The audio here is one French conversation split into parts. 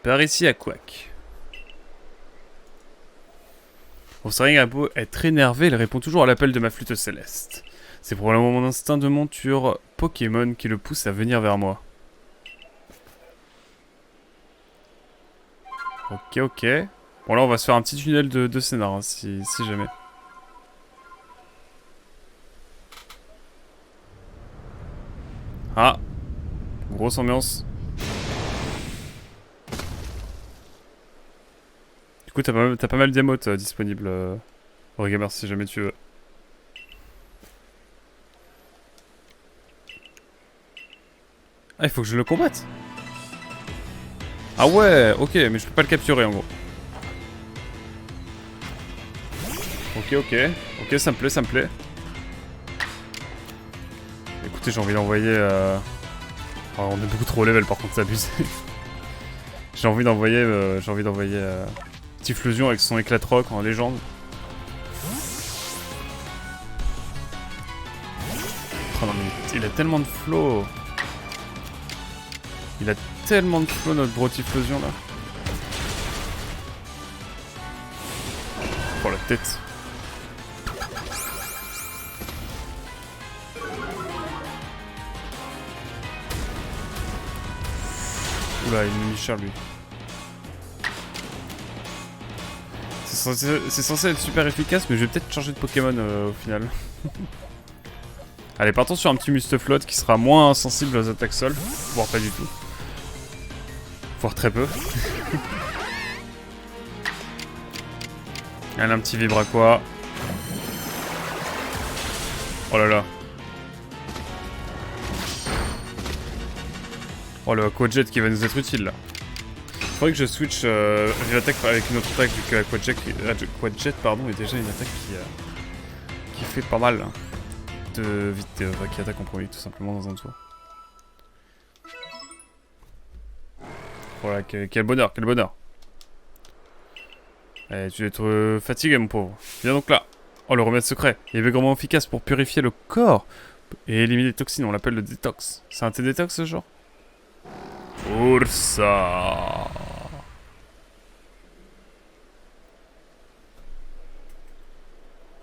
Par ici à Quack. Ursaring a beau être énervé, il répond toujours à l'appel de ma flûte céleste. C'est probablement mon instinct de monture Pokémon qui le pousse à venir vers moi. Ok. Bon là on va se faire un petit tunnel de scénar, hein, si jamais. Ah, grosse ambiance. Du coup t'as pas mal d'émotes disponibles, Origamer, si jamais tu veux. Ah, il faut que je le combatte. Ah ouais, ok, mais je peux pas le capturer en gros. Ok, ça me plaît. Écoutez, j'ai envie d'envoyer... Oh, on est beaucoup trop haut level par contre, c'est abusé. J'ai envie d'envoyer... Typhlosion avec son éclat de roc en légende. Oh non mais il a tellement de flow. Il a tellement de flow notre gros Typhlosion là. Oh la tête. Oula, il me cher lui. C'est censé être super efficace, mais je vais peut-être changer de Pokémon au final. Allez, partons sur un petit Mustaflot qui sera moins sensible aux attaques sol, voire pas du tout. Voire très peu. Allez, un petit Vibraqua. Oh là là. Oh le Aquajet qui va nous être utile là. Faudrait que je switch Vivatek avec une autre attaque vu que Aquajet pardon, est déjà une attaque qui fait pas mal hein, de vite qui attaque en premier tout simplement dans un tour. Voilà, quel bonheur, quel bonheur. Eh, tu dois être fatigué mon pauvre. Viens donc là. Oh le remède secret. Il est vraiment efficace pour purifier le corps et éliminer les toxines, on l'appelle le détox. C'est un thé détox ce genre? Ursa.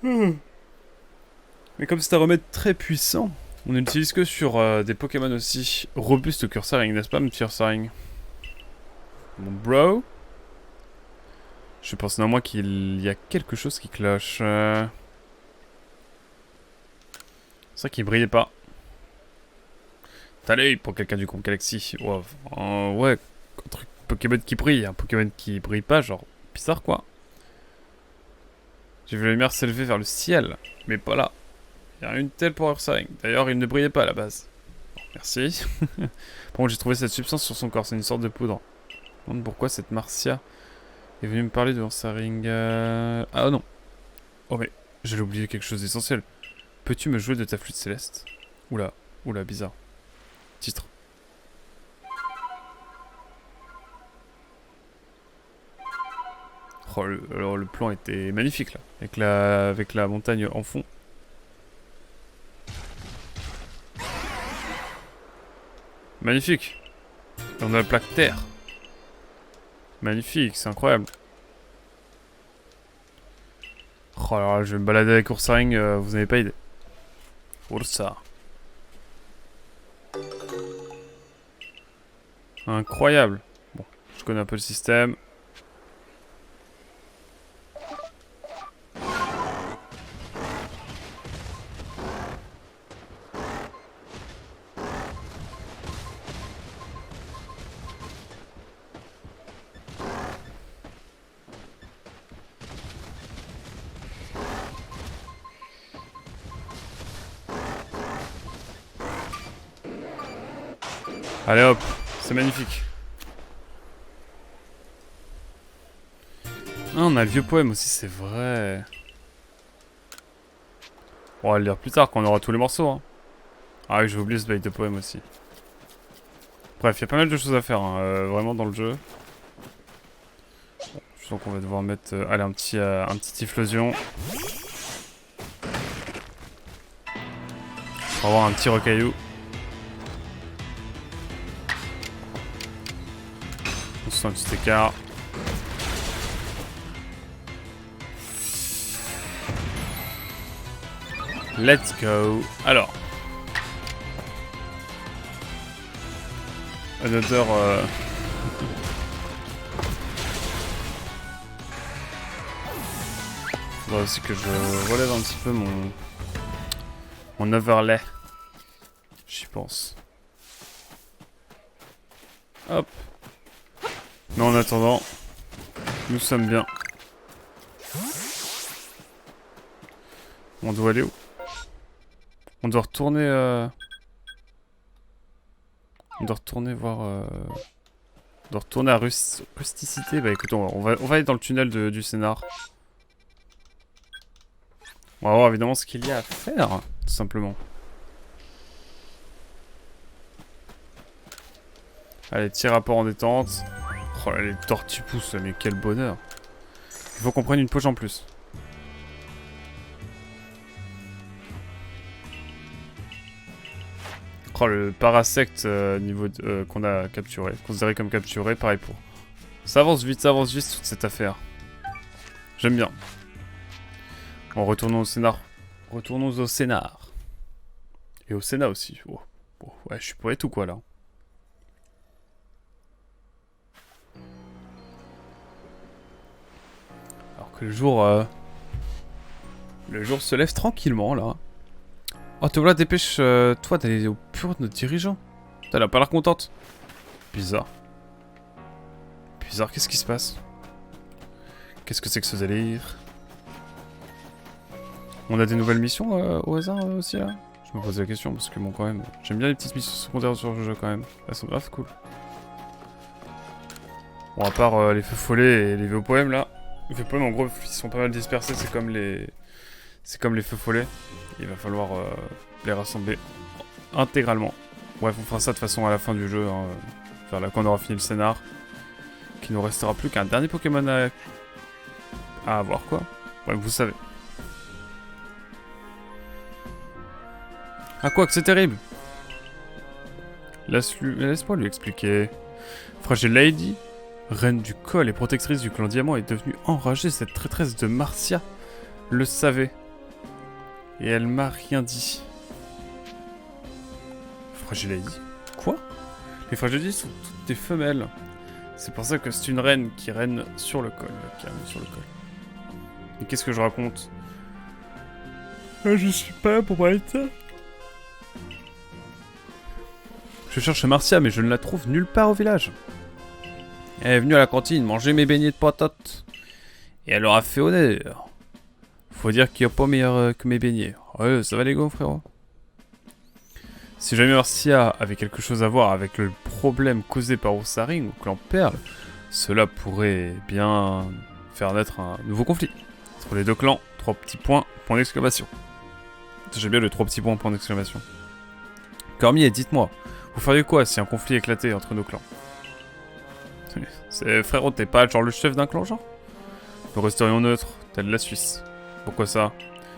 Mais comme c'est un remède très puissant, on n'utilise que sur des Pokémon aussi robustes que Ursaring, n'est-ce pas, mon petit Ursaring? Mon bro? Je pense néanmoins qu'il y a quelque chose qui cloche. C'est vrai qu'il brillait pas. T'as l'œil pour quelqu'un du groupe Galaxy. Wow. Ouais, un truc Pokémon qui brille, un Pokémon qui brille pas, genre bizarre quoi. J'ai vu la lumière s'élever vers le ciel, mais pas là. Il y a une telle pour Ursaring. D'ailleurs, il ne brillait pas à la base. Bon, merci. Par contre, j'ai trouvé cette substance sur son corps, c'est une sorte de poudre. Je me demande pourquoi cette Marcia est venue me parler de Ursaring. Ah non. Oh mais, j'allais oublier quelque chose d'essentiel. Peux-tu me jouer de ta flûte céleste? Oula, bizarre. Titre. Oh, alors le plan était magnifique là, avec la montagne en fond. Magnifique. Et on a la plaque terre. Magnifique, c'est incroyable. Oh alors là, je vais me balader avec Ursaring, vous n'avez pas idée. Ursa. Incroyable. Bon, je connais un peu le système. Allez hop, c'est magnifique. Ah, on a le vieux poème aussi, c'est vrai. On va le lire plus tard quand on aura tous les morceaux. Hein. Ah oui, j'ai oublié ce bail de poème aussi. Bref, il y a pas mal de choses à faire, hein, vraiment dans le jeu. Je sens qu'on va devoir mettre allez, un petit Typhlosion. Pour avoir un petit rocaillou. sent un petit écart. Let's go. Alors. Another... Faudrait aussi que je relève un petit peu mon overlay. J'y pense. Hop. Mais en attendant, nous sommes bien. On doit aller où? On doit retourner... On doit retourner voir... On doit retourner à Rusticité. Bah écoute, on va aller dans le tunnel du scénar. On va voir évidemment ce qu'il y a à faire, tout simplement. Allez, petit rapport en détente. Oh là, les tortues poussent, mais quel bonheur. Il faut qu'on prenne une poche en plus. Oh, le parasecte niveau qu'on a capturé, considéré comme capturé, pareil pour. Ça avance vite toute cette affaire. J'aime bien. Bon, retournons au scénar. Retournons au scénar. Et au Sénat aussi. Oh. Oh, ouais, je suis poète ou quoi là? Alors que le jour se lève tranquillement là. Oh, te voilà, dépêche-toi d'aller au bureau de notre dirigeant. Elle a pas l'air contente. Bizarre. Bizarre, qu'est-ce qui se passe? Qu'est-ce que c'est que ce délire? On a des nouvelles missions au hasard aussi là? Je me pose la question parce que bon quand même, j'aime bien les petites missions secondaires sur le jeu quand même. Elles sont grave cool. Bon à part les feux follets et les vieux poèmes là. Les vieux poèmes en gros ils sont pas mal dispersés, c'est comme les feux follets. Il va falloir les rassembler intégralement. Bref, on fera ça de toute façon à la fin du jeu, hein, vers là qu'on aura fini le scénar. Qu'il nous restera plus qu'un dernier Pokémon à avoir quoi. Bref, vous savez. Ah quoi que c'est terrible. Laisse-moi lui expliquer. Fragile Lady, reine du col et protectrice du clan Diamant, est devenue enragée. Cette traîtresse de Marcia le savait. Et elle m'a rien dit. Fragile Lady? Quoi? Les Fragile Lady sont toutes des femelles. C'est pour ça que c'est une reine qui règne sur le col. Qui règne sur le col. Et qu'est-ce que je raconte? Je suis pas là pour parler de ça. Je cherche Marcia, mais je ne la trouve nulle part au village. Elle est venue à la cantine manger mes beignets de patates. Et elle leur a fait honneur. Faut dire qu'il n'y a pas meilleur que mes beignets. Ouais, ça va les gars, frérot. Si jamais Marcia avait quelque chose à voir avec le problème causé par Ursaring au clan Perle, cela pourrait bien faire naître un nouveau conflit. Entre les deux clans, 3 petits points, point d'exclamation. J'aime bien le 3 petits points, point d'exclamation. Cormier, dites-moi, vous feriez quoi si un conflit éclatait entre nos clans? Frérot, t'es pas genre le chef d'un clan, genre? Nous resterions neutres, tel la Suisse. Pourquoi ça?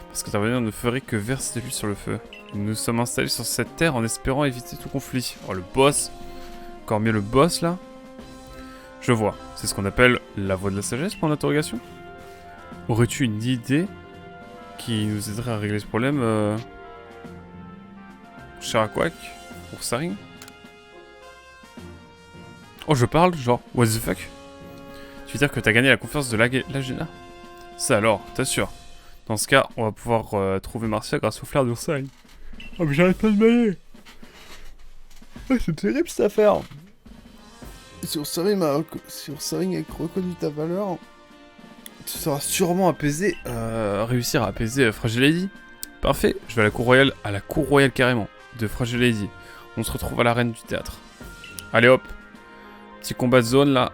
Parce que ta venir ne ferait que verser de l'huile sur le feu. Nous nous sommes installés sur cette terre en espérant éviter tout conflit. Oh, le boss! Cormier, le boss, là? Je vois. C'est ce qu'on appelle la voie de la sagesse, point d'interrogation? Aurais-tu une idée qui nous aiderait à régler ce problème, Charaquac? Ursaring? Oh, je parle, genre, what the fuck? Tu veux dire que t'as gagné la confiance de l'Agena? Ça alors, t'assures. Dans ce cas, on va pouvoir trouver Marcia grâce au flair d'Ursaring. Oh, mais j'arrête pas de m'aller. Oh, c'est terrible cette affaire. Si Ursaring a reconnu ta valeur, tu seras sûrement apaisé. Réussir à apaiser Fragile Lady. Parfait, je vais à la cour royale carrément, de Fragile Lady. On se retrouve à l'arène du théâtre. Allez hop. Petit combat de zone là.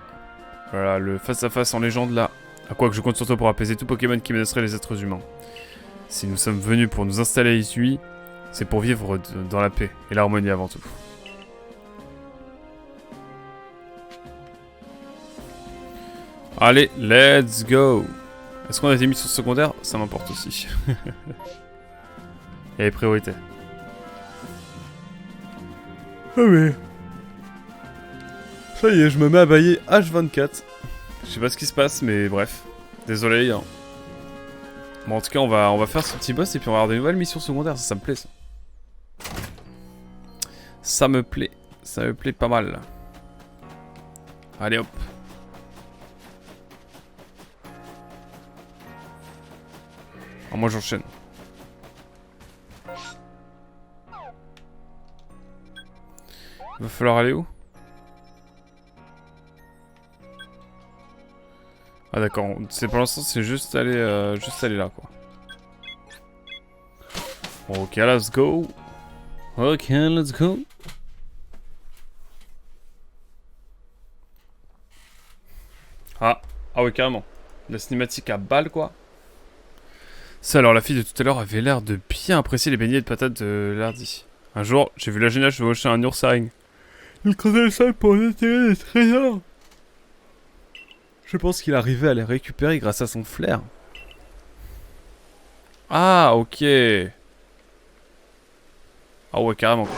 Voilà, le face-à-face en légende là. À quoi que je compte sur toi pour apaiser tout Pokémon qui menacerait les êtres humains. Si nous sommes venus pour nous installer ici, c'est pour vivre dans la paix et l'harmonie avant tout. Allez, let's go. Est-ce qu'on a des missions secondaires? Ça m'importe aussi. Et les priorités. Ah oui. Ça y est, je me mets à bailler H24. Je sais pas ce qui se passe, mais bref. Désolé, hein. Bon, en tout cas, on va faire ce petit boss et puis on va avoir des nouvelles missions secondaires. Ça me plaît, ça. Ça me plaît. Ça me plaît pas mal. Allez, hop. Alors, moi, j'enchaîne. Il va falloir aller où? Ah d'accord, c'est pour l'instant c'est juste aller là quoi. Ok, let's go. Ok, let's go. Ah ouais carrément. La cinématique à balle quoi. Ça alors la fille de tout à l'heure avait l'air de bien apprécier les beignets de patates de Lardy. Un jour, j'ai vu la géniale chevaucher un oursaring. Il creusait le sol pour déterrer des trésors. Je pense qu'il arrivait à les récupérer grâce à son flair. Ah, ok. Ah ouais, carrément.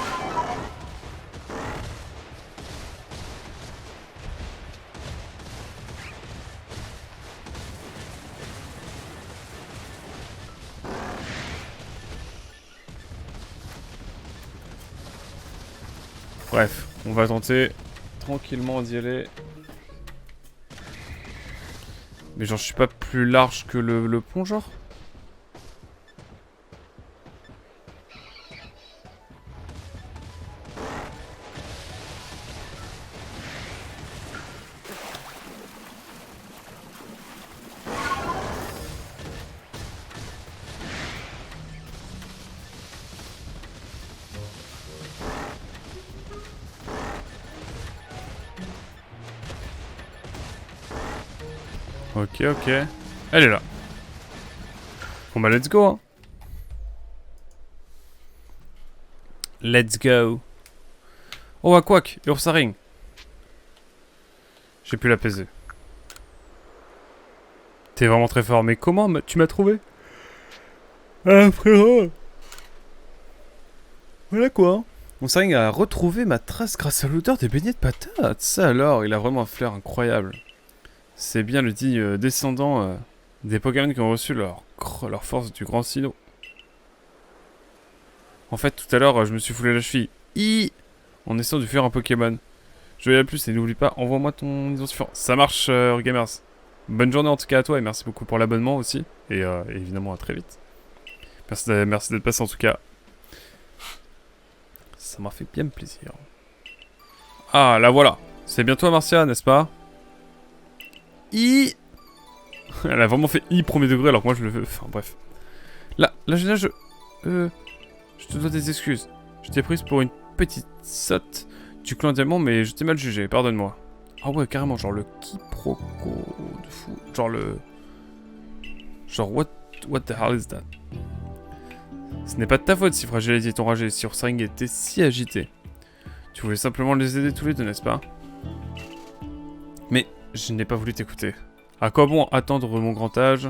Bref, on va tenter tranquillement d'y aller. Mais genre, je suis pas plus large que le pont, genre? Ok, ok. Elle est là. Bon bah, let's go, hein. Let's go. Oh, à quack, Ursaring. J'ai pu l'apaiser. T'es vraiment très fort, mais comment tu m'as trouvé? Ah, frérot. Voilà quoi. Ursaring a retrouvé ma trace grâce à l'odeur des beignets de patates. Ça alors, il a vraiment un flair incroyable. C'est bien le digne descendant des Pokémon qui ont reçu leur force du grand silo. En fait, tout à l'heure, je me suis foulé la cheville. En essayant de fuir un Pokémon. Je vais à plus et n'oublie pas, envoie-moi ton identifiant. Ça marche, Gamers. Bonne journée en tout cas à toi et merci beaucoup pour l'abonnement aussi. Et évidemment, à très vite. Merci d'être passé en tout cas. Ça m'a fait bien plaisir. Ah, la voilà. C'est bien toi, Marcia, n'est-ce pas? Elle a vraiment fait premier degré alors que moi je le fais. Enfin bref. Là, je te dois des excuses. Je t'ai prise pour une petite sotte du clan Diamant, mais je t'ai mal jugé, pardonne-moi. Ah ouais, carrément, genre le quiproquo de fou. Genre, what the hell is that? Ce n'est pas de ta faute si Fragile était enragé, si Ursaring était si agité. Tu voulais simplement les aider tous les deux, n'est-ce pas? Mais je n'ai pas voulu t'écouter. À quoi bon atteindre mon grand âge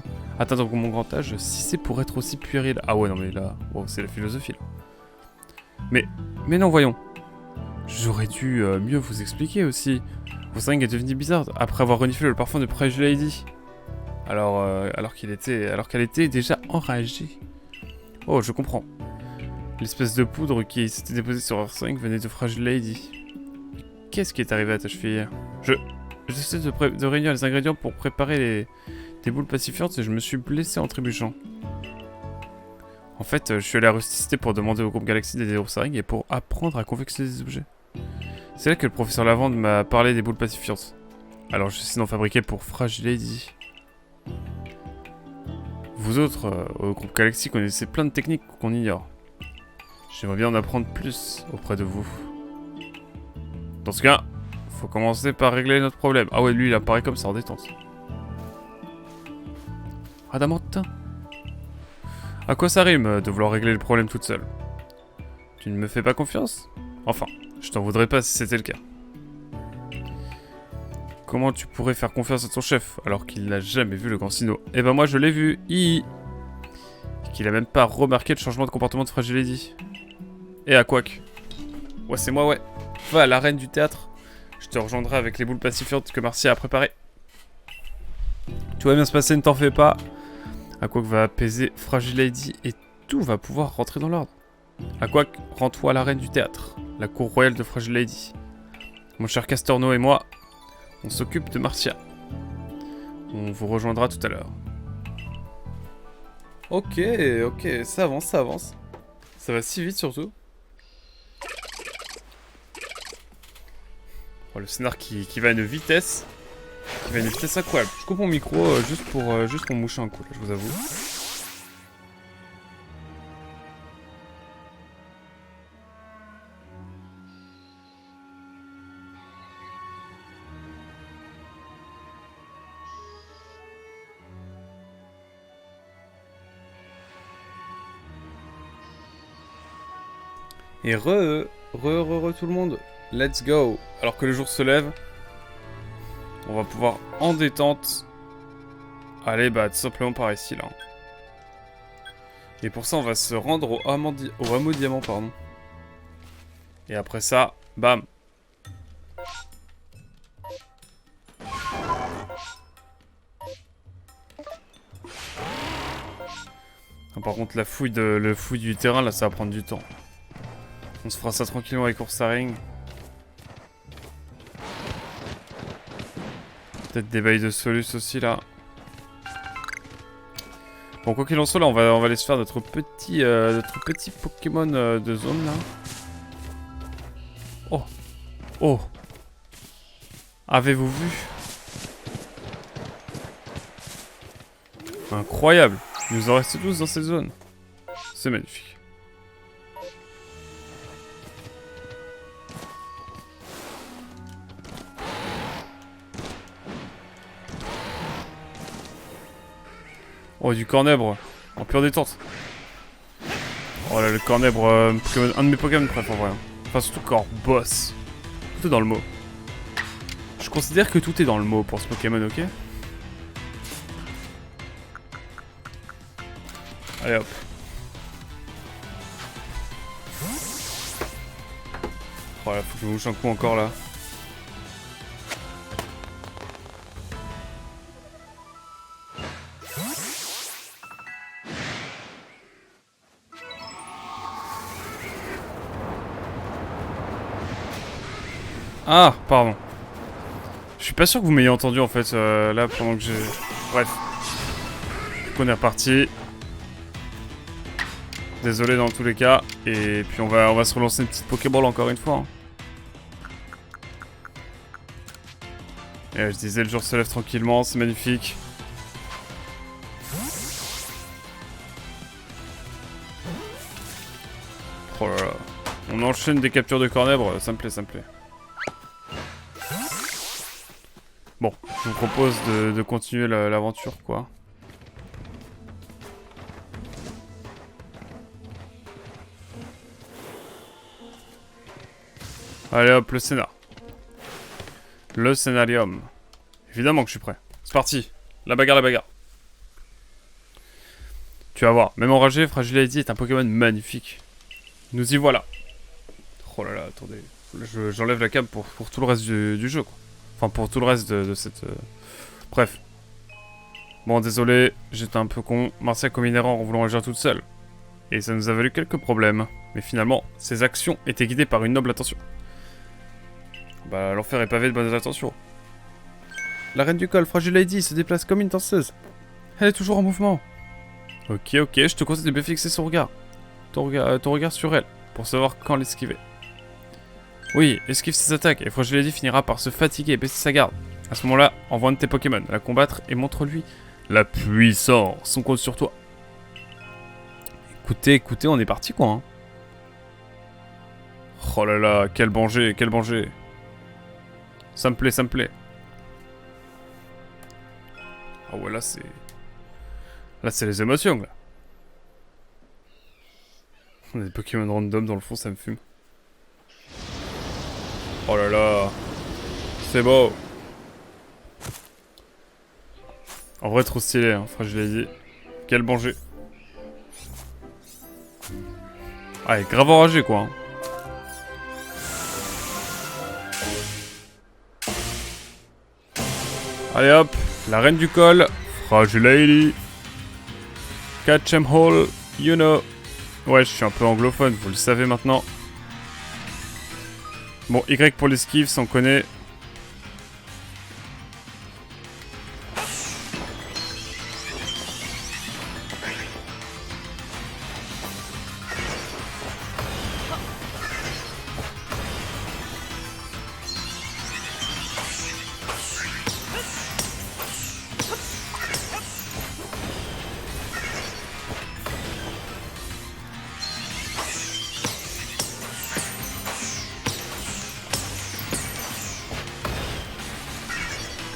si c'est pour être aussi puéril? Ah ouais, non mais là, wow, c'est la philosophie là. Mais non, voyons. J'aurais dû mieux vous expliquer aussi. Ursaring est devenu bizarre après avoir reniflé le parfum de Fragile Lady. Alors qu'elle était déjà enragée. Oh, je comprends. L'espèce de poudre qui s'était déposée sur Ursaring venait de Fragile Lady. Qu'est-ce qui est arrivé à ta cheville? J'essaie de réunir les ingrédients pour préparer des boules pacifiantes et je me suis blessé en trébuchant. En fait, je suis allé à Rusticité pour demander au groupe Galaxy d'aider Ursaring et pour apprendre à confectionner des objets. C'est là que le professeur Lavande m'a parlé des boules pacifiantes. Alors j'essaie d'en fabriquer pour Fragile Lady. Vous autres, au groupe Galaxy, connaissez plein de techniques qu'on ignore. J'aimerais bien en apprendre plus auprès de vous. Dans ce cas, faut commencer par régler notre problème. Ah ouais, lui il apparaît comme ça en détente. Adamantine. À quoi ça rime de vouloir régler le problème toute seule? Tu ne me fais pas confiance? Enfin, je t'en voudrais pas si c'était le cas. Comment tu pourrais faire confiance à ton chef alors qu'il n'a jamais vu le grand Sinnoh? Eh ben moi je l'ai vu, Et qu'il a même pas remarqué le changement de comportement de Fragile Lady. Et à Quack. Ouais, c'est moi, ouais. Va à l'arène du théâtre. Je te rejoindrai avec les boules pacifiantes que Marcia a préparées. Tout va bien se passer, ne t'en fais pas. Aquac va apaiser Fragile Lady et tout va pouvoir rentrer dans l'ordre. Aquac, rends-toi à l'arène du théâtre, la cour royale de Fragile Lady. Mon cher Castorno et moi, on s'occupe de Marcia. On vous rejoindra tout à l'heure. Ok, ça avance, ça avance. Ça va si vite surtout. Oh, le scénar qui va à une vitesse. Qui va à une vitesse incroyable. Je coupe mon micro juste pour me moucher un coup, là, je vous avoue. Et re tout le monde. Let's go. Alors que le jour se lève, on va pouvoir en détente aller tout simplement par ici là. Et pour ça on va se rendre au hameau diamant pardon. Et après ça, bam. Par contre le fouille du terrain là ça va prendre du temps. On se fera ça tranquillement avec Ursaring. Peut-être des bails de Solus aussi là. Bon, quoi qu'il en soit, là, on va aller se faire notre petit Pokémon de zone là. Oh, oh. Avez-vous vu? Incroyable. Il nous en reste tous dans cette zone. C'est magnifique. Oh, du cornèbre, en pure détente. Oh là, le cornèbre, un de mes Pokémon préférés en vrai. Enfin, surtout corps boss. Tout est dans le mot. Je considère que tout est dans le mot pour ce Pokémon, ok? Allez hop. Oh là, faut que je me mouche un coup encore là. Ah, pardon. Je suis pas sûr que vous m'ayez entendu en fait là pendant que j'ai... Bref. Du coup on est reparti. Désolé dans tous les cas. Et puis on va se relancer une petite Pokéball encore une fois. Hein. Et je disais le jour se lève tranquillement, c'est magnifique. Oh là là. On enchaîne des captures de cornèbre, ça me plaît, ça me plaît. Bon, je vous propose de continuer l'aventure, quoi. Allez hop, le scénar. Le scénarium. Évidemment que je suis prêt. C'est parti. La bagarre, la bagarre. Tu vas voir, même enragé, Fragile Lady est un Pokémon magnifique. Nous y voilà. Oh là là, attendez. J'enlève la cam pour tout le reste du jeu, quoi. Enfin, pour tout le reste de cette... Bref. Bon, désolé, j'étais un peu con. Marcia a commis une erreur en voulant agir toute seule. Et ça nous a valu quelques problèmes. Mais finalement, ses actions étaient guidées par une noble intention. Bah, l'enfer est pavé de bonnes intentions. La reine du col, Fragile Lady, se déplace comme une danseuse. Elle est toujours en mouvement. Ok, je te conseille de bien fixer son regard. Ton regard sur elle, pour savoir quand l'esquiver. Oui, esquive ses attaques, et Fragile Lady finira par se fatiguer et baisser sa garde. À ce moment-là, envoie un de tes Pokémon la combattre et montre-lui la puissance. On compte sur toi. Écoutez, on est parti quoi. Hein. Oh là là, quel danger, quel danger. Ça me plaît, ça me plaît. Ah ouais, là c'est... Là c'est les émotions là. On a des Pokémon random dans le fond, ça me fume. Oh là là. C'est beau. En vrai, trop stylé, hein, Fragile Lady. Quel danger. Ah, il est grave enragé, quoi. Hein. Allez hop, la reine du col. Fragile Lady. Catch 'em all, you know. Ouais, je suis un peu anglophone, vous le savez maintenant. Bon, Y pour l'esquive, ça on connaît.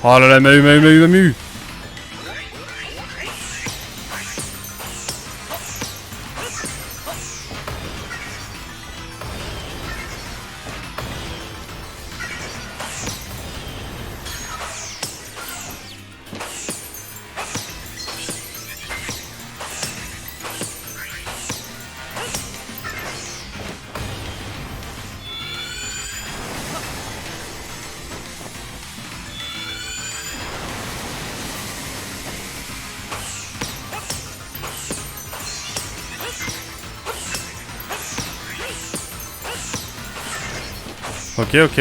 Oh là là, m'a eu. Ok, ok.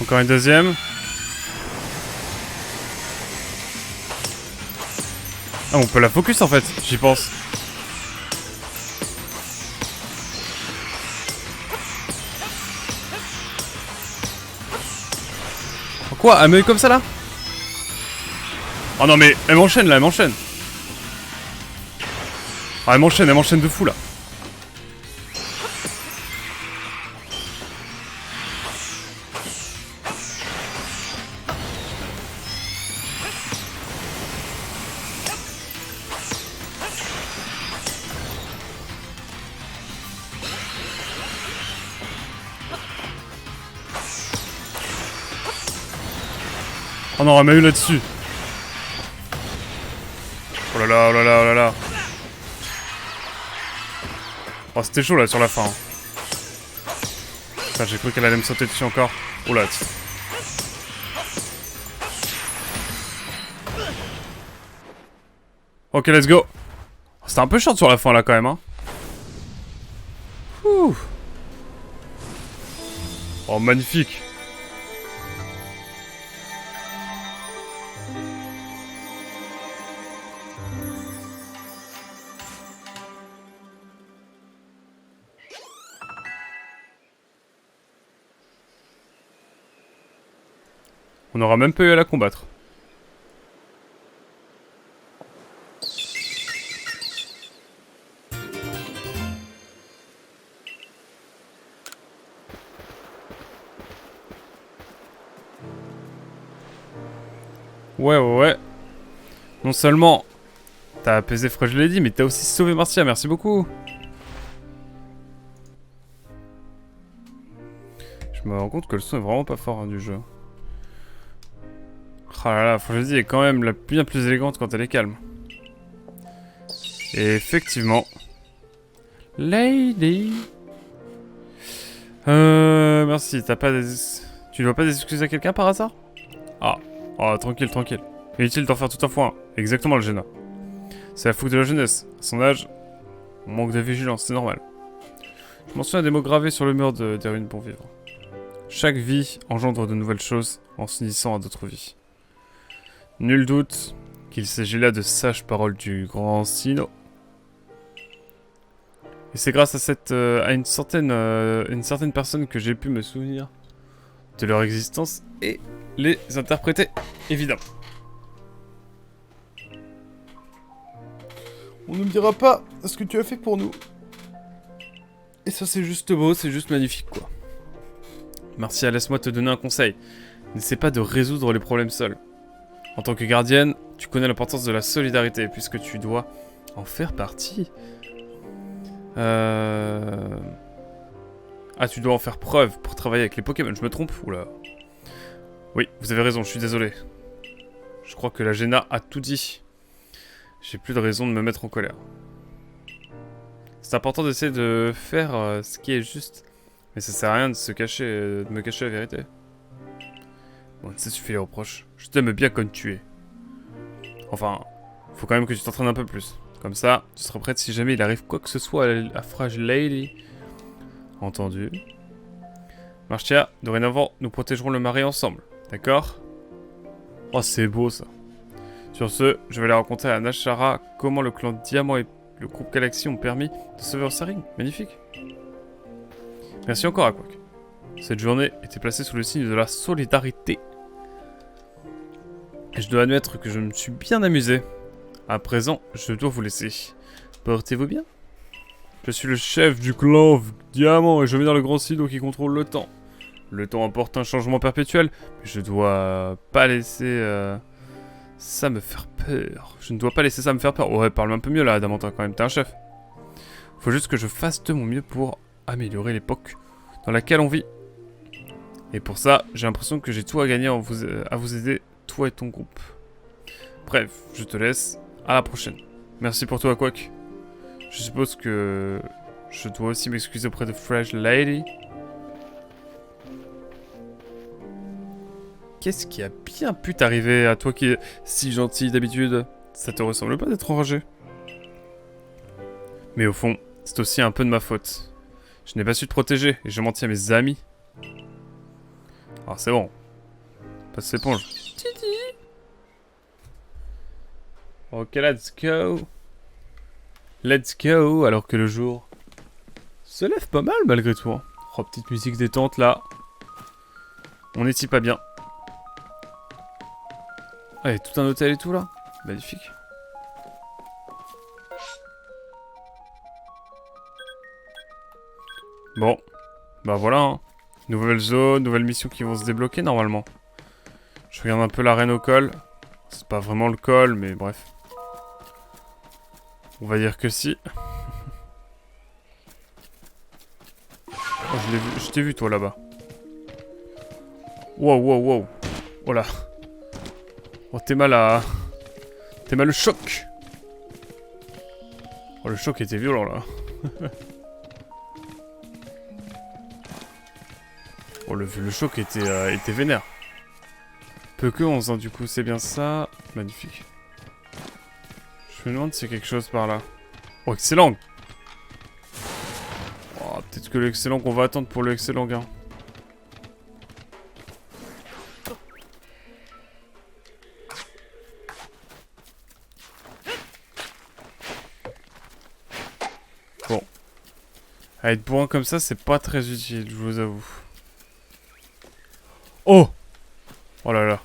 Encore une deuxième. Ah, on peut la focus en fait, j'y pense. Quoi? Elle m'a eu comme ça là? Oh non mais elle m'enchaîne là, elle m'enchaîne. Ah, elle m'enchaîne de fou là. Oh non, elle m'a eu là-dessus. Oh là là, oh là là, oh là là. Oh, c'était chaud là sur la fin. Putain, j'ai cru qu'elle allait me sauter dessus encore. Oh là. Ok, let's go. C'était un peu short sur la fin là quand même, hein. Ouh. Oh, magnifique. On aura même pas eu à la combattre. Ouais. Non seulement t'as apaisé Fragile Lady, mais t'as aussi sauvé Marcia, merci beaucoup. Je me rends compte que le son est vraiment pas fort hein, du jeu. Ah là là, Fragile Lady est quand même bien plus élégante quand elle est calme. Et effectivement. Lady. Merci, t'as pas des... Tu dois pas des excuses à quelqu'un par hasard? Ah. Oh, tranquille. Inutile d'en faire tout un foin. Exactement le Géna. C'est la fougue de la jeunesse. À son âge, on manque de vigilance, c'est normal. Je mentionne des mots gravés sur le mur des ruines pour vivre. Chaque vie engendre de nouvelles choses en s'unissant à d'autres vies. Nul doute qu'il s'agit là de sages paroles du grand Sino. Et c'est grâce à une certaine personne que j'ai pu me souvenir de leur existence et les interpréter, évidemment. On ne me dira pas ce que tu as fait pour nous. Et ça c'est juste beau, c'est juste magnifique quoi. Marcia, laisse-moi te donner un conseil. N'essaie pas de résoudre les problèmes seul. En tant que gardienne, tu connais l'importance de la solidarité puisque tu dois en faire partie. Ah, tu dois en faire preuve pour travailler avec les Pokémon, je me trompe? Oula. Oui, vous avez raison, je suis désolé. Je crois que la Géna a tout dit. J'ai plus de raison de me mettre en colère. C'est important d'essayer de faire ce qui est juste Mais ça sert à rien de se cacher, de me cacher la vérité. Bon, ça suffit les reproches. Je t'aime bien comme tu es. Enfin, faut quand même que tu t'entraînes un peu plus. Comme ça, tu seras prête si jamais il arrive quoi que ce soit à Fragile Lady. Entendu. Marcia, dorénavant, nous protégerons le marais ensemble. D'accord? Oh, c'est beau ça. Sur ce, je vais aller raconter à Nashara comment le clan Diamant et le groupe Galaxy ont permis de sauver Osaring. Magnifique. Merci encore à Quack. Cette journée était placée sous le signe de la solidarité. Et je dois admettre que je me suis bien amusé. À présent, je dois vous laisser. Portez-vous bien. Je suis le chef du clan Diamant et je viens dans le grand silo qui contrôle le temps. Le temps apporte un changement perpétuel, mais je dois pas laisser ça me faire peur. Je ne dois pas laisser ça me faire peur. Ouais, parle un peu mieux là, Adamantin, quand même, t'es un chef. Faut juste que je fasse de mon mieux pour améliorer l'époque dans laquelle on vit. Et pour ça, j'ai l'impression que j'ai tout à gagner à vous aider, toi et ton groupe. Bref, je te laisse. À la prochaine. Merci pour toi, Quack. Je suppose que je dois aussi m'excuser auprès de Fragile Lady. Qu'est-ce qui a bien pu t'arriver à toi qui es si gentil d'habitude? Ça te ressemble pas d'être enragé? Mais au fond, c'est aussi un peu de ma faute. Je n'ai pas su te protéger et je mentis à mes amis. Alors c'est bon. Passe l'éponge. Ok, let's go. Let's go, alors que le jour se lève pas mal malgré tout. Hein. Oh, petite musique détente là. On n'est-y pas bien. Ah, il y a tout un hôtel et tout là. Magnifique. Bon. Bah voilà. Hein. Nouvelle zone, nouvelles missions qui vont se débloquer normalement. Je regarde un peu l'arène au col. C'est pas vraiment le col, mais bref. On va dire que si. Oh, je t'ai vu toi là-bas. Wow, wow, wow. Oh là. Oh, t'es mal à... T'es mal le choc. Oh, le choc était violent là. Oh, le choc était vénère. Peu que 11 hein, du coup, c'est bien ça. Magnifique. Je me demande s'il y a quelque chose par là. Oh, excellent. Oh, peut-être que l'excellent qu'on va attendre pour le excellent gain. Bon. À être bourrin comme ça, c'est pas très utile, je vous avoue. Oh! Oh là là.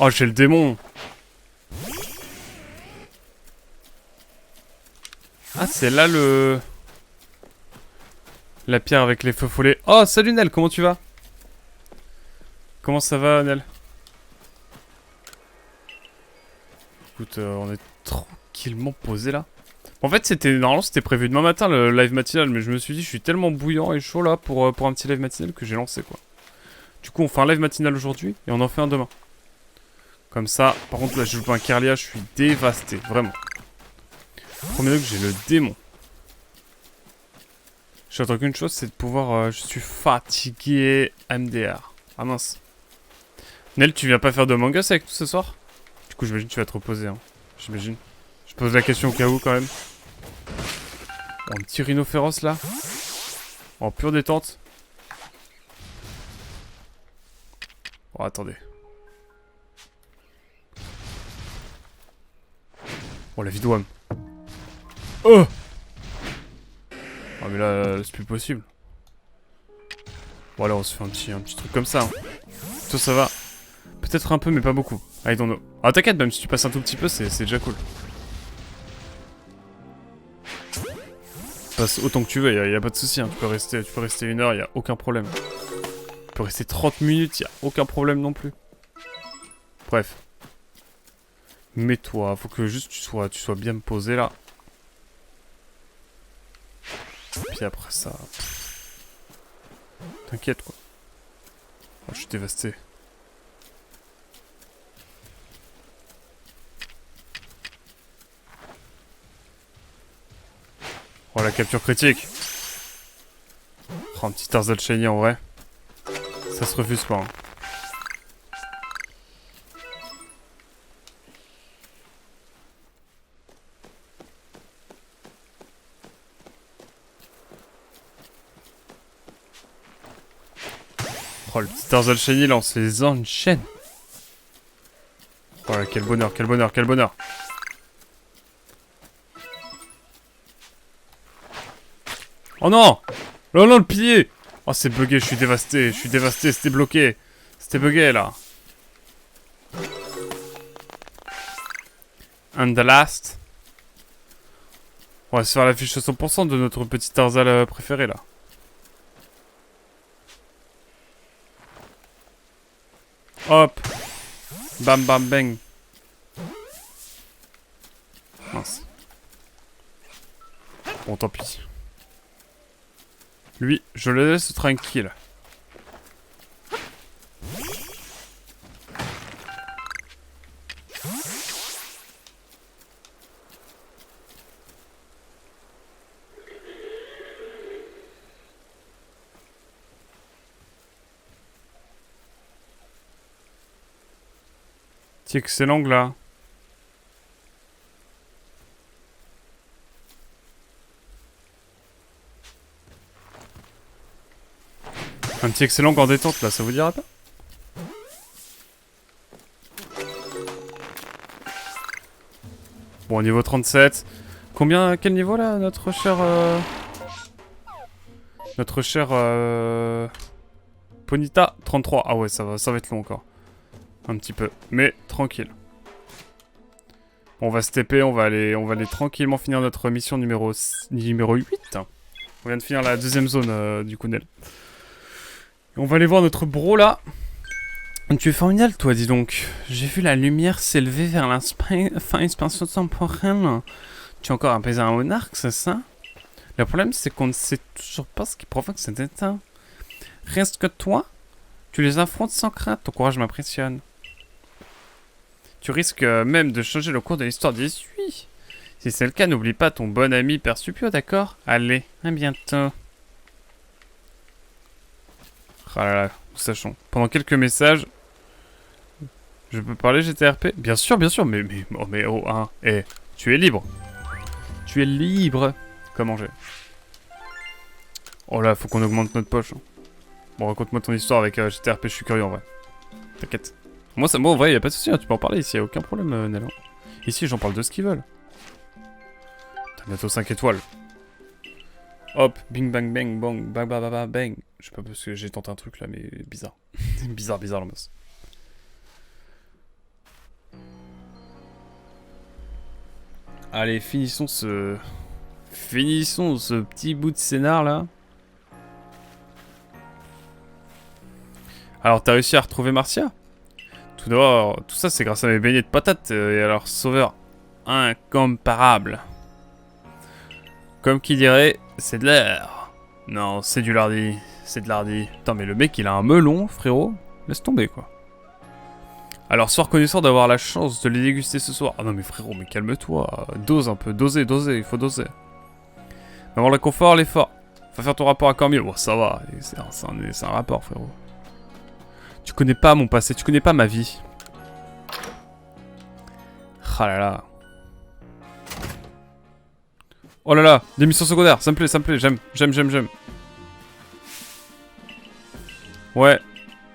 Oh, j'ai le démon. Ah, c'est là le... La pierre avec les feux follets. Oh, salut Nel, comment tu vas? Comment ça va, Nel? Écoute, on est tranquillement posé là. En fait, normalement, c'était prévu demain matin le live matinal, mais je me suis dit, je suis tellement bouillant et chaud là pour un petit live matinal que j'ai lancé quoi. Du coup, on fait un live matinal aujourd'hui et on en fait un demain. Comme ça, par contre, là, je joue pas un Kerlia, je suis dévasté, vraiment. Premier que j'ai le démon. J'attends qu'une chose, c'est de pouvoir... je suis fatigué, MDR. Ah mince. Nel, tu viens pas faire de mangas avec nous ce soir? Du coup, j'imagine que tu vas te reposer, hein. J'imagine. Je pose la question au cas où, quand même. Oh, un petit rhino féroce, là. En pure détente. Oh, attendez. Oh, la vidéo. Oh! Oh, mais là, c'est plus possible. Bon, alors, on se fait un petit truc comme ça. Hein. Toi, ça va. Peut-être un peu, mais pas beaucoup. I don't know. Ah, t'inquiète, même si tu passes un tout petit peu, c'est déjà cool. Passe autant que tu veux, y a pas de souci. Hein. Tu peux rester 1 heure, y a aucun problème. Tu peux rester 30 minutes, y a aucun problème non plus. Bref. Mets-toi, faut que juste tu sois bien posé là. Puis après ça... T'inquiète quoi. Oh, je suis dévasté. Oh, la capture critique. Oh, un petit Tarzan Shiny en vrai. Ça se refuse pas. Hein. Oh, le petit Tarzan Shiny là, on se les enchaîne. Oh là, quel bonheur, quel bonheur, quel bonheur. Oh non! Oh non, le pilier! Oh, c'est bugué, je suis dévasté, c'était bloqué. C'était bugué, là. And the last. On va se faire la fiche à 100% de notre petit Tarzan préféré, là. Hop! Bam bam bang. Mince. Bon, tant pis. Lui, je le laisse tranquille. C'est excellent là. Un petit excellent en détente là, ça vous dirait pas? Bon, niveau 37. Combien, quel niveau là, notre cher... Notre cher... Ponyta 33. Ah ouais, ça va être long encore. Un petit peu, mais tranquille. On va se TP, on va aller tranquillement finir notre mission numéro 8. On vient de finir la deuxième zone du Kunel. On va aller voir notre bro là. Tu es formidable toi, dis donc. J'ai vu la lumière s'élever vers la fin expansion temporelle. Tu es encore apaisé un monarque, c'est ça? Le problème c'est qu'on ne sait toujours pas ce qui provoque cet état. Reste que toi, tu les affrontes sans crainte, ton courage m'impressionne. Tu risques même de changer le cours de l'histoire des Suis. Si c'est le cas, n'oublie pas ton bon ami Père Supio, d'accord? Allez, à bientôt. Ah là là, nous sachons. Pendant quelques messages... Je peux parler GTRP? Bien sûr, mais oh, hein. Eh, tu es libre. Tu es libre. Comment j'ai? Oh là, faut qu'on augmente notre poche. Bon, raconte-moi ton histoire avec GTRP, je suis curieux en vrai. T'inquiète. Moi, en vrai, y a pas de souci, hein, tu peux en parler ici, y a aucun problème, Nelo. Ici, j'en parle de ce qu'ils veulent. T'as bientôt 5 étoiles. Hop, bing bang bang bang, bang bang bang bang. Je sais pas parce que j'ai tenté un truc là, mais bizarre. bizarre l'ambiance. Allez, finissons ce petit bout de scénar là. Alors, t'as réussi à retrouver Marcia? Tout d'abord, tout ça c'est grâce à mes beignets de patates et à leur sauveur incomparable. Comme qui dirait, c'est de l'air. Non, c'est du lardi. C'est de lardi. Putain, mais le mec il a un melon, frérot. Laisse tomber quoi. Alors, sois reconnaissant d'avoir la chance de les déguster ce soir. Ah non, mais frérot, mais calme-toi. Dose un peu, doser, il faut doser. Avoir le confort, l'effort. Faut faire ton rapport à encore mieux. Bon, ça va. C'est un rapport, frérot. Tu connais pas mon passé, tu connais pas ma vie. Ah là là. Oh là là, des missions secondaires, ça me plaît, j'aime. Ouais.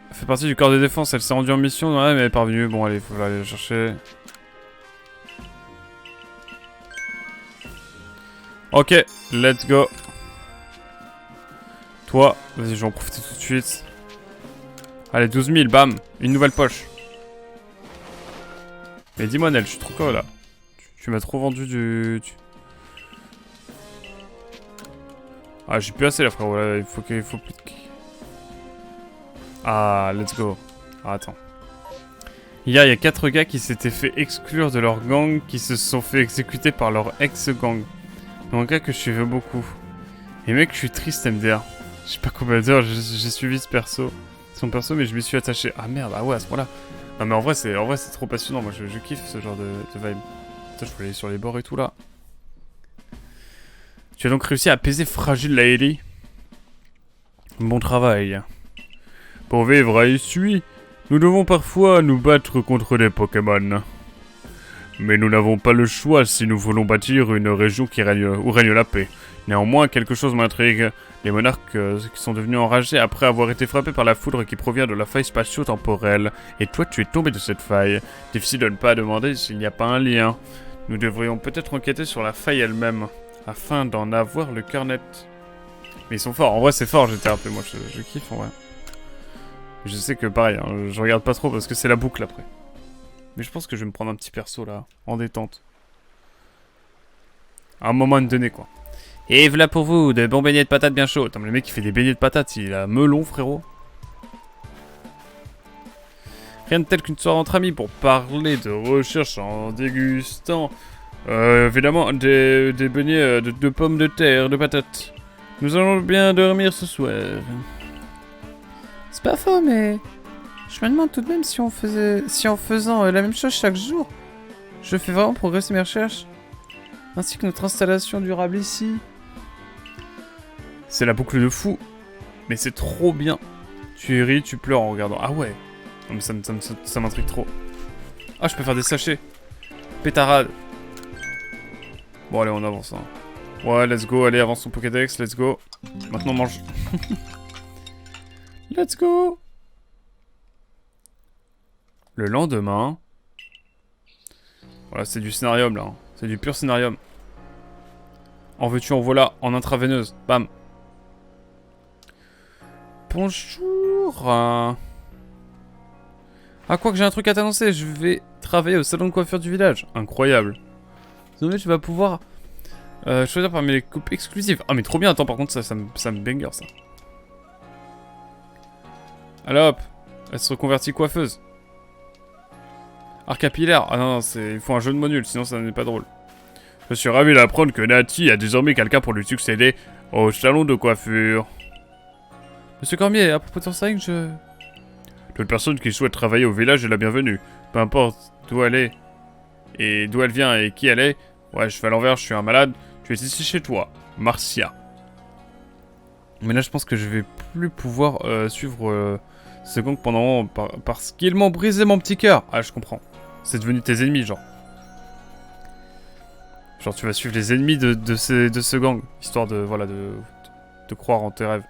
Elle fait partie du corps de défense, elle s'est rendue en mission, ouais, mais elle est parvenue. Bon, allez, faut aller la chercher. Ok, let's go. Toi, vas-y, je vais en profiter tout de suite. Allez, 12 000, bam. Une nouvelle poche. Mais dis-moi, Nel, je suis trop con là. Tu m'as trop vendu du... Ah, j'ai plus assez là, frérot. Là, il faut plus... Ah, let's go. Ah, attends. Hier, il y a 4 gars qui s'étaient fait exclure de leur gang, qui se sont fait exécuter par leur ex-gang. Donc, un gars que je suivais beaucoup. Et mec, je suis triste, MDR. Je sais pas combien d'heures j'ai suivi ce perso. son perso, mais je m'y suis attaché. Ah merde, ah ouais, à ce point-là. Non, mais en vrai, c'est trop passionnant. Moi, je kiffe ce genre de vibe. Putain, je peux aller sur les bords et tout là. Tu as donc réussi à apaiser Fragile Lady. Bon travail. Pour vivre à Isui, nous devons parfois nous battre contre des Pokémon. Mais nous n'avons pas le choix si nous voulons bâtir une région où règne la paix. Néanmoins, quelque chose m'intrigue. Les monarques qui sont devenus enragés après avoir été frappés par la foudre qui provient de la faille spatio-temporelle. Et toi, tu es tombé de cette faille. Difficile de ne pas demander s'il n'y a pas un lien. Nous devrions peut-être enquêter sur la faille elle-même, afin d'en avoir le cœur net. Mais ils sont forts. En vrai, c'est fort, GTA. Moi, je kiffe, en vrai. Je sais que, pareil, hein, je regarde pas trop parce que c'est la boucle, après. Mais je pense que je vais me prendre un petit perso, là, en détente. À un moment donné, quoi. Et voilà pour vous, de bons beignets de patates bien chauds. Attends, le mec, il fait des beignets de patates, il a melon, frérot. Rien de tel qu'une soirée entre amis pour parler de recherche en dégustant, évidemment, des beignets de pommes de terre, de patates. Nous allons bien dormir ce soir. C'est pas faux, mais... Je me demande tout de même si en faisant la même chose chaque jour, je fais vraiment progresser mes recherches. Ainsi que notre installation durable ici. C'est la boucle de fou. Mais c'est trop bien. Tu ris, tu pleures en regardant. Ah ouais. Non mais ça m'intrigue trop. Ah, je peux faire des sachets. Pétarade. Bon allez, on avance. Hein. Ouais, let's go. Allez, avance ton Pokédex. Let's go. Maintenant, mange. Let's go. Le lendemain... Voilà, c'est du scénarium, là. Hein. C'est du pur scénarium. En veux-tu, en voilà, en intraveineuse. Bam. Bonjour. Ah, quoi que j'ai un truc à t'annoncer. Je vais travailler au salon de coiffure du village. Incroyable. Désormais, tu vas pouvoir choisir parmi les coupes exclusives. Ah, mais trop bien. Attends, par contre, ça me banger, ça. Allez, hop. Elle se reconvertit coiffeuse. Art capillaire. Ah non, il faut un jeu de mots nul, sinon ça n'est pas drôle. Je suis ravi d'apprendre que Nati a désormais quelqu'un pour lui succéder au salon de coiffure. Monsieur Cormier, à propos de Sorsing, toute personne qui souhaite travailler au village est la bienvenue. Peu importe d'où elle est, et d'où elle vient et qui elle est. Ouais, je fais à l'envers, je suis un malade. Tu es ici chez toi, Marcia. Mais là, je pense que je vais plus pouvoir suivre ce gang pendant... parce qu'ils m'ont brisé mon petit cœur. Ah, je comprends. C'est devenu tes ennemis, genre. Genre, tu vas suivre les ennemis de ce gang. Histoire de, voilà, de croire en tes rêves.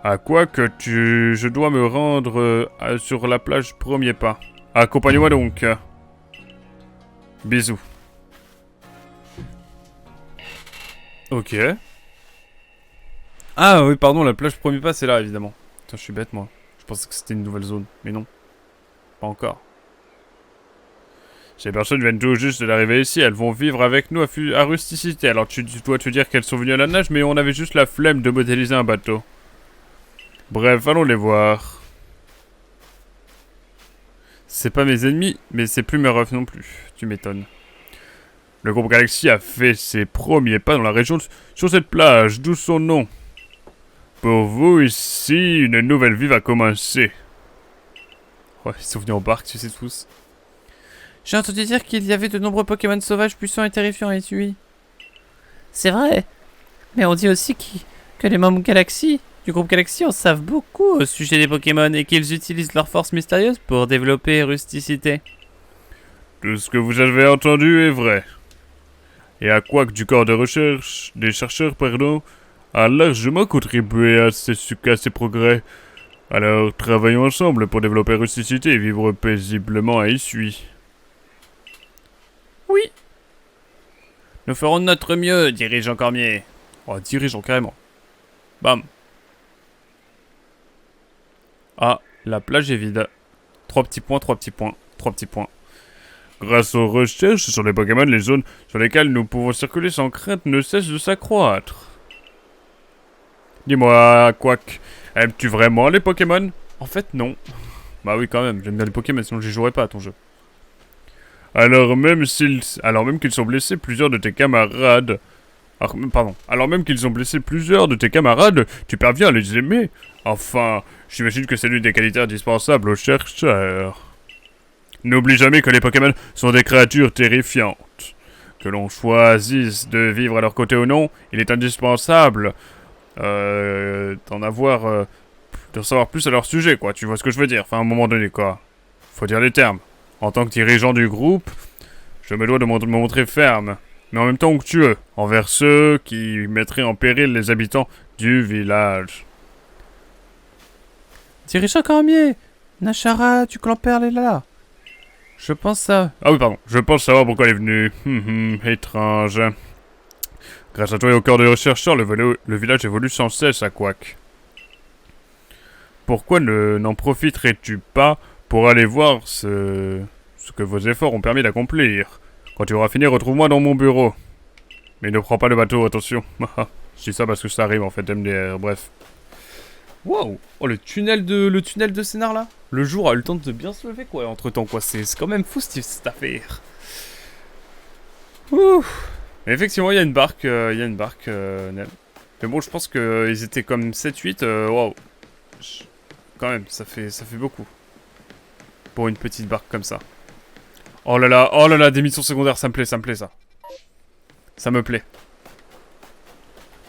À quoi que je dois me rendre sur la plage premier pas. Accompagne-moi donc. Bisous. Ok. Ah oui, pardon, la plage premier pas, c'est là, évidemment. Putain, je suis bête, moi. Je pensais que c'était une nouvelle zone, mais non. Pas encore. Ces personnes viennent tout juste d'arriver ici, elles vont vivre avec nous à rusticité. Alors tu dois te dire qu'elles sont venues à la nage, mais on avait juste la flemme de modéliser un bateau. Bref, allons les voir. C'est pas mes ennemis, mais c'est plus mes refs non plus. Tu m'étonnes. Le groupe Galaxy a fait ses premiers pas dans la région sur cette plage, d'où son nom. Pour vous, ici, une nouvelle vie va commencer. Ouais, ils sont venus en barque, tu sais tous. J'ai entendu dire qu'il y avait de nombreux Pokémon sauvages puissants et terrifiants ici. C'est vrai. Mais on dit aussi que les membres Galaxy, du groupe Galaxy, en savent beaucoup au sujet des Pokémon et qu'ils utilisent leur force mystérieuse pour développer rusticité. Tout ce que vous avez entendu est vrai. Et à quoi que du corps de recherche, des chercheurs, pardon, a largement contribué à ces progrès. Alors, travaillons ensemble pour développer rusticité et vivre paisiblement à Isui. Oui. Nous ferons de notre mieux, dirigeant Cormier. Oh, dirigeant, carrément. Bam. Ah, la plage est vide. 3 petits points, 3 petits points, 3 petits points. Grâce aux recherches sur les Pokémon, les zones sur lesquelles nous pouvons circuler sans crainte ne cessent de s'accroître. Dis-moi, Quack, aimes-tu vraiment les Pokémon? En fait, non. Bah oui, quand même, j'aime bien les Pokémon, sinon j'y jouerais pas à ton jeu. Alors même qu'ils sont blessés, plusieurs de tes camarades Pardon. Alors même qu'ils ont blessé plusieurs de tes camarades, tu parviens à les aimer. Enfin, j'imagine que c'est l'une des qualités indispensables aux chercheurs. N'oublie jamais que les Pokémon sont des créatures terrifiantes. Que l'on choisisse de vivre à leur côté ou non, il est indispensable d'en savoir plus à leur sujet, quoi. Tu vois ce que je veux dire? Enfin, à un moment donné, quoi. Faut dire les termes. En tant que dirigeant du groupe, je me dois de me montrer ferme, mais en même temps onctueux, envers ceux qui mettraient en péril les habitants du village. Dirigeant Cormier, Nashara du clan Perle est là. Je pense ça. Ah oui, pardon. Je pense savoir pourquoi elle est venue. Étrange. Grâce à toi et au corps de rechercheurs, le village évolue sans cesse à Quack. Pourquoi n'en profiterais-tu pas pour aller voir ce que vos efforts ont permis d'accomplir? Quand tu auras fini, retrouve-moi dans mon bureau. Mais ne prends pas le bateau, attention. Je dis ça parce que ça arrive en fait, MDR, bref. Wow. Oh, le tunnel de scénar là. Le jour a eu le temps de bien se lever quoi, entre temps quoi. C'est quand même fou cette affaire. Ouh. Mais effectivement, il y a une barque, Nel. Mais bon, je pense qu'ils étaient comme 7-8, waouh. Quand même, ça fait beaucoup. Pour une petite barque comme ça. Oh là là, des missions secondaires, ça me plaît ça. Ça me plaît.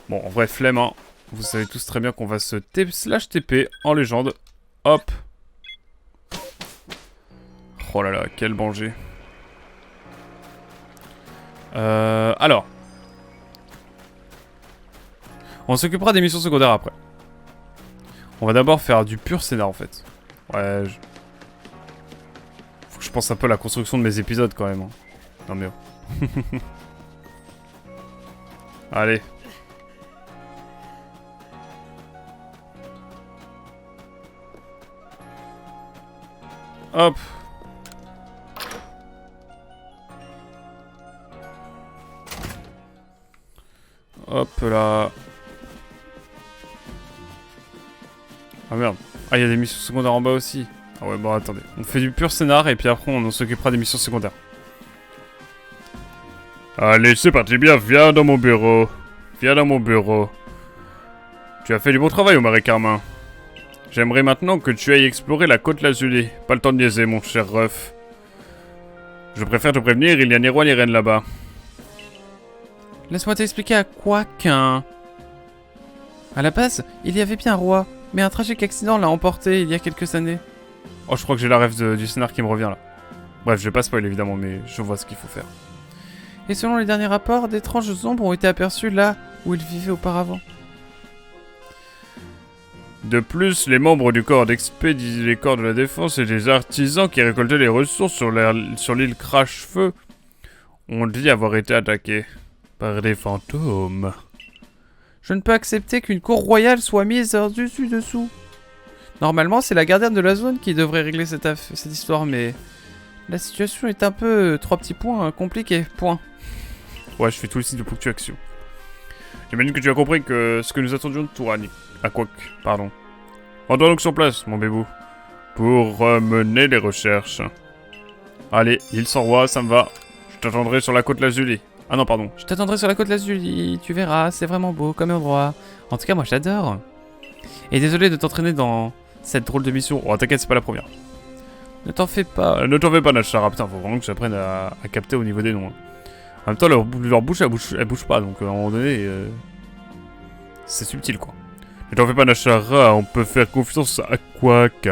Bon, en vrai, flemme, hein. Vous savez tous très bien qu'on va se /TP en légende. Hop. Oh là là, quel danger. Alors. On s'occupera des missions secondaires après. On va d'abord faire du pur scénar en fait. Ouais, faut que je pense un peu à la construction de mes épisodes quand même. Hein. Non mais oh. Allez. Hop. Hop là. Ah merde. Ah, il y a des missions secondaires en bas aussi. Ah ouais, bon, attendez. On fait du pur scénar et puis après on s'occupera des missions secondaires. Allez, c'est parti, bien, viens dans mon bureau. Viens dans mon bureau. Tu as fait du bon travail, Omar Carmin. J'aimerais maintenant que tu ailles explorer la côte Lazuli. Pas le temps de niaiser, mon cher ref. Je préfère te prévenir, il n'y a ni roi ni reine là-bas. Laisse-moi t'expliquer à quoi qu'un... À la base, il y avait bien un roi, mais un tragique accident l'a emporté il y a quelques années. Oh, je crois que j'ai la rêve du scénar qui me revient là. Bref, je vais pas spoiler évidemment, mais je vois ce qu'il faut faire. Et selon les derniers rapports, d'étranges ombres ont été aperçues là où il vivait auparavant. De plus, les membres du corps d'expédition, les corps de la défense et les artisans qui récoltaient les ressources sur l'île Crache-Feu ont dit avoir été attaqués par des fantômes. Je ne peux accepter qu'une cour royale soit mise dessus-dessous. Normalement, c'est la gardienne de la zone qui devrait régler cette histoire, mais... La situation est un peu... 3 petits points compliquée, point. Ouais, je fais tout le site de ponctuation. J'imagine que tu as compris que ce que nous attendions de toi, pardon. Rends-toi donc sur place, mon bébou. Pour mener les recherches. Allez, l'île sans roi, ça me va. Je t'attendrai sur la côte Lazuli. Ah non, pardon. Je t'attendrai sur la côte Lazuli, tu verras, c'est vraiment beau comme endroit. En tout cas, moi j'adore. Et désolé de t'entraîner dans cette drôle de mission. Oh, t'inquiète, c'est pas la première. Ne t'en fais pas. Ne t'en fais pas, Nashara. Putain, faut vraiment que j'apprenne à capter au niveau des noms. Hein. En même temps, leur bouche, elle bouge pas, donc à un moment donné, c'est subtil, quoi. Ne t'en fais pas, Nashara, on peut faire confiance à Quack.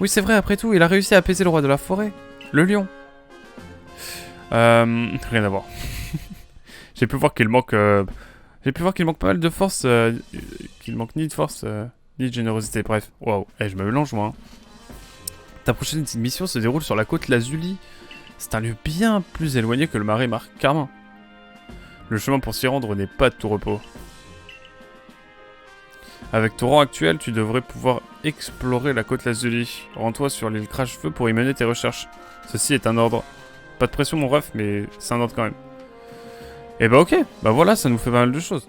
Oui, c'est vrai, après tout, il a réussi à apaiser le roi de la forêt, le lion. Rien à voir. J'ai pu voir qu'il manque pas mal de force, qu'il manque ni de force, ni de générosité, bref. Waouh, je me mélange, moi. Hein. Ta prochaine mission se déroule sur la côte Lazuli. C'est un lieu bien plus éloigné que le marais Carmin. Le chemin pour s'y rendre n'est pas de tout repos. Avec ton rang actuel, tu devrais pouvoir explorer la côte Lazuli. Rends-toi sur l'île Crache-Feu pour y mener tes recherches. Ceci est un ordre. Pas de pression mon ref, mais c'est un ordre quand même. Et bah ok, bah voilà, ça nous fait pas mal de choses.